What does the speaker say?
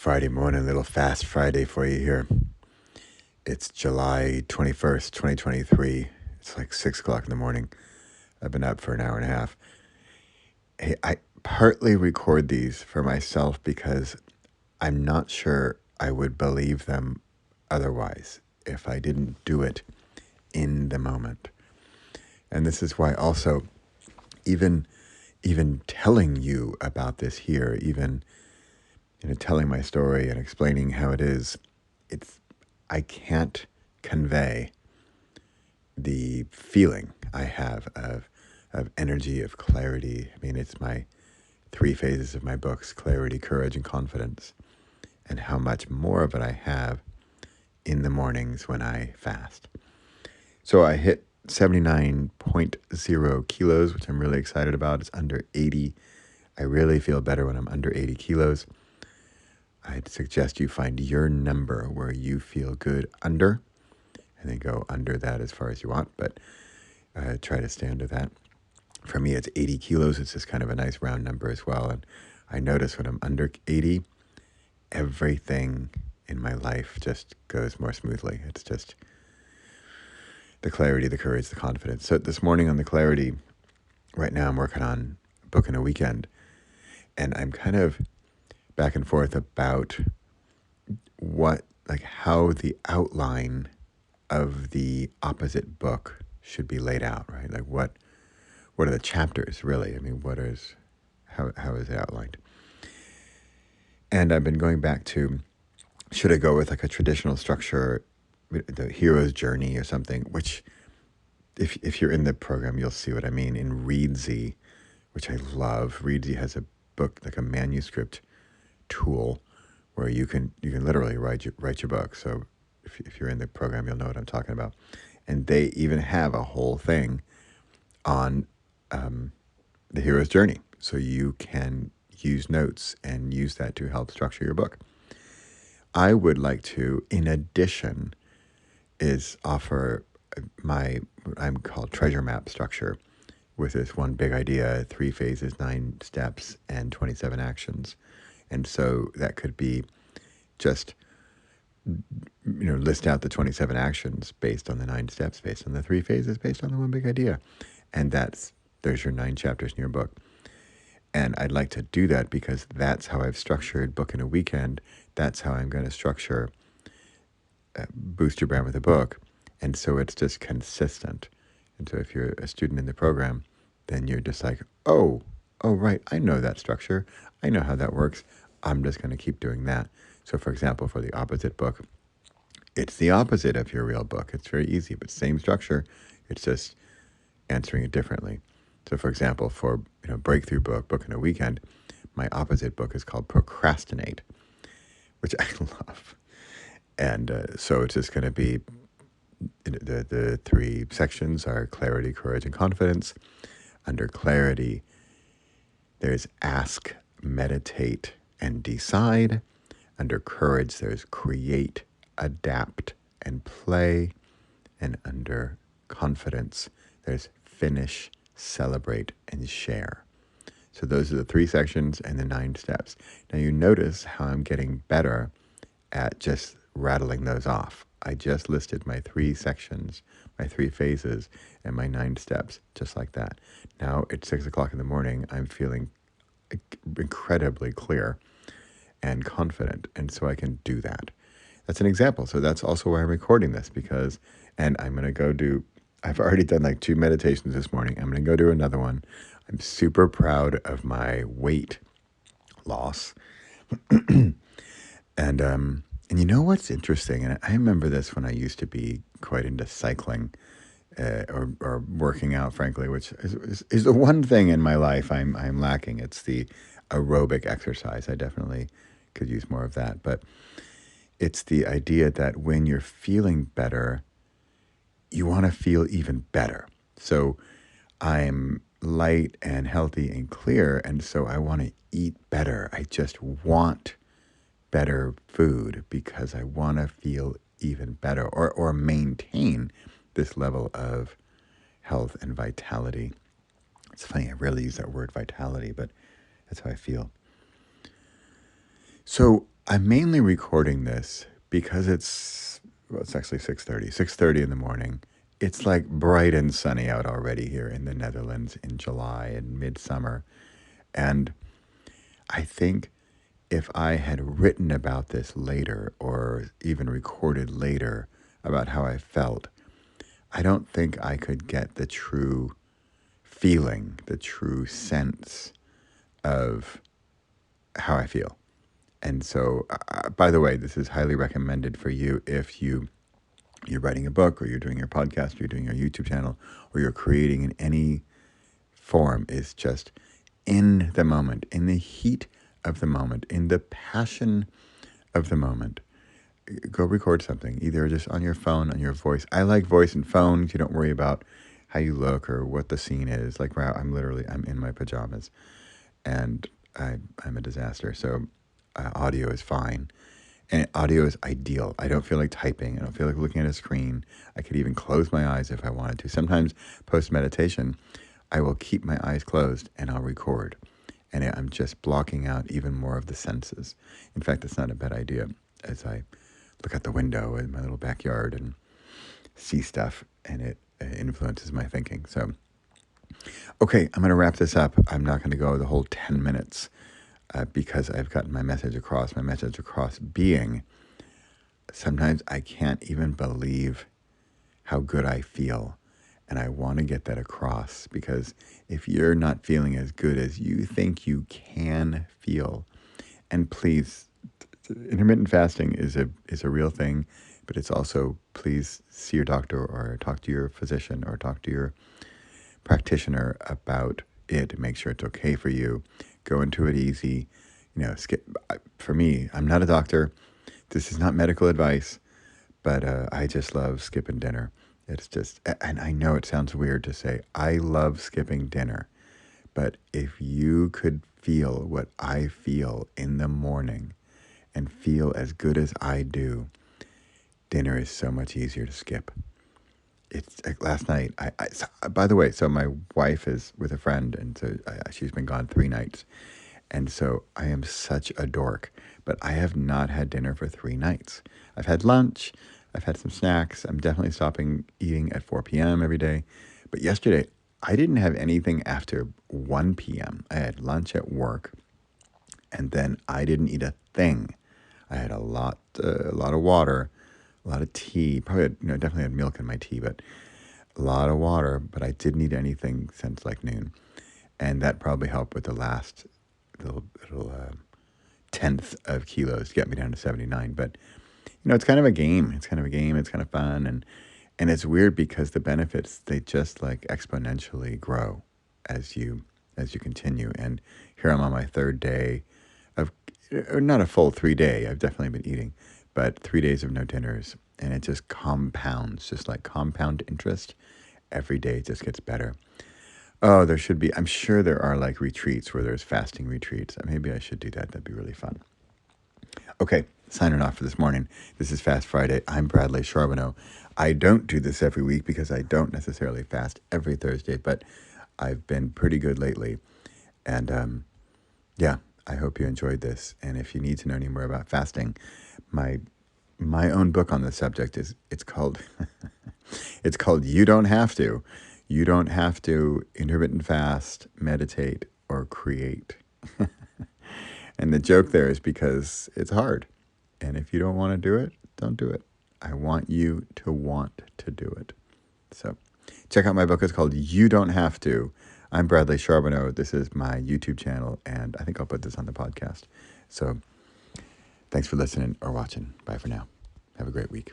Friday morning, little fast Friday for you here. It's July 21st, 2023. It's like 6 o'clock in the morning. I've been up for an hour and a half. Hey, I partly record these for myself because I'm not sure I would believe them otherwise if I didn't do it in the moment. And this is why also even telling you about this here, even telling my story and explaining how it is, I can't convey the feeling I have of energy, of clarity. I mean, it's my 3 phases of my books: clarity, courage, and confidence, and how much more of it I have in the mornings when I fast. So I hit 79.0 kilos, which I'm really excited about. It's under 80. I really feel better when I'm under 80 kilos. I'd suggest you find your number where you feel good under, and then go under that as far as you want, but try to stay under that. For me, it's 80 kilos. It's just kind of a nice round number as well. And I notice when I'm under 80, everything in my life just goes more smoothly. It's just the clarity, the courage, the confidence. So this morning on the clarity, right now I'm working on a book in a weekend, and I'm kind of back and forth about how the outline of the opposite book should be laid out, right? Like what are the chapters really? I mean, how is it outlined? And I've been going back to, should I go with like a traditional structure, the hero's journey or something, which if you're in the program, you'll see what I mean. In Readsy, which I love, Readsy has a book, like a manuscript tool where you can literally write your book. So if you're in the program, you'll know what I'm talking about. And they even have a whole thing on the hero's journey. So you can use notes and use that to help structure your book. I would like to, in addition, is offer what I'm called treasure map structure, with this one big idea, 3 phases, 9 steps, and 27 actions. And so that could be just, list out the 27 actions based on the 9 steps, based on the 3 phases, based on the one big idea. And there's your 9 chapters in your book. And I'd like to do that because that's how I've structured Book in a Weekend. That's how I'm going to structure Boost Your Brand with a Book. And so it's just consistent. And so if you're a student in the program, then you're just like, oh, right, I know that structure. I know how that works. I'm just going to keep doing that. So for example, for the opposite book, it's the opposite of your real book. It's very easy, but same structure. It's just answering it differently. So for example, for breakthrough book in a weekend, my opposite book is called Procrastinate, which I love. And so it's just going to be, the 3 sections are clarity, courage, and confidence. Under clarity, there's ask, meditate, and decide. Under courage, there's create, adapt, and play. And under confidence, there's finish, celebrate, and share. So those are the 3 sections and the 9 steps. Now you notice how I'm getting better at just rattling those off. I just listed my 3 sections, my 3 phases, and my 9 steps, just like that. Now it's 6 o'clock in the morning. I'm feeling incredibly clear and confident, and so I can do that. That's an example. So that's also why I'm recording this, and I'm going to go I've already done like 2 meditations this morning. I'm going to go do another one. I'm super proud of my weight loss. And you know what's interesting? And I remember this when I used to be quite into cycling or working out, frankly, which is the one thing in my life I'm lacking. It's the aerobic exercise. I definitely could use more of that. But it's the idea that when you're feeling better, you want to feel even better. So I'm light and healthy and clear, and so I want to eat better. I just want better food because I want to feel even better or maintain this level of health and vitality. It's funny, I rarely use that word vitality, but that's how I feel. So I'm mainly recording this because it's actually 6:30 in the morning. It's like bright and sunny out already here in the Netherlands in July and midsummer. And I think if I had written about this later or even recorded later about how I felt, I don't think I could get the true feeling, the true sense of how I feel. And so, by the way, this is highly recommended for you if you're writing a book or you're doing your podcast, or you're doing your YouTube channel, or you're creating in any form, is just in the moment, in the heat of the moment, in the passion of the moment. Go record something, either just on your phone, on your voice. I like voice and phones. You don't worry about how you look or what the scene is. Like, wow, I'm in my pajamas and I'm a disaster. So audio is fine. And audio is ideal. I don't feel like typing. I don't feel like looking at a screen. I could even close my eyes if I wanted to. Sometimes post-meditation, I will keep my eyes closed and I'll record. And I'm just blocking out even more of the senses. In fact, it's not a bad idea as I look out the window in my little backyard and see stuff, and it influences my thinking. So, okay, I'm going to wrap this up. I'm not going to go the whole 10 minutes because I've gotten my message across. My message across being, sometimes I can't even believe how good I feel. And I want to get that across, because if you're not feeling as good as you think you can feel, and please, intermittent fasting is a real thing, but it's also, please see your doctor or talk to your physician or talk to your practitioner about it. Make sure it's okay for you. Go into it easy. Skip. For me, I'm not a doctor. This is not medical advice, but I just love skipping dinner. It's just, and I know it sounds weird to say, I love skipping dinner, but if you could feel what I feel in the morning and feel as good as I do, dinner is so much easier to skip. It's like last night, by the way, so my wife is with a friend, and so she's been gone 3 nights. And so I am such a dork, but I have not had dinner for 3 nights. I've had lunch, I've had some snacks. I'm definitely stopping eating at 4 p.m. every day. But yesterday, I didn't have anything after 1 p.m. I had lunch at work, and then I didn't eat a thing. I had a lot of water, a lot of tea. Probably, definitely had milk in my tea, but a lot of water. But I didn't eat anything since like noon, and that probably helped with the last little tenth of kilos to get me down to 79. But it's kind of a game. It's kind of fun, and it's weird because the benefits, they just like exponentially grow as you continue. And here I'm on my 3rd day of, not a full 3-day. I've definitely been eating, but 3 days of no dinners, and it just compounds, just like compound interest. Every day it just gets better. Oh, there should be. I'm sure there are like retreats where there's fasting retreats. Maybe I should do that. That'd be really fun. Okay, signing off for this morning. This is Fast Friday. I'm Bradley Charbonneau. I don't do this every week because I don't necessarily fast every Thursday, but I've been pretty good lately. And yeah, I hope you enjoyed this. And if you need to know any more about fasting, my own book on the subject it's called it's called You Don't Have to. You don't have to intermittent fast, meditate, or create. And the joke there is because it's hard. And if you don't want to do it, don't do it. I want you to want to do it. So check out my book. It's called You Don't Have to. I'm Bradley Charbonneau. This is my YouTube channel, and I think I'll put this on the podcast. So thanks for listening or watching. Bye for now. Have a great week.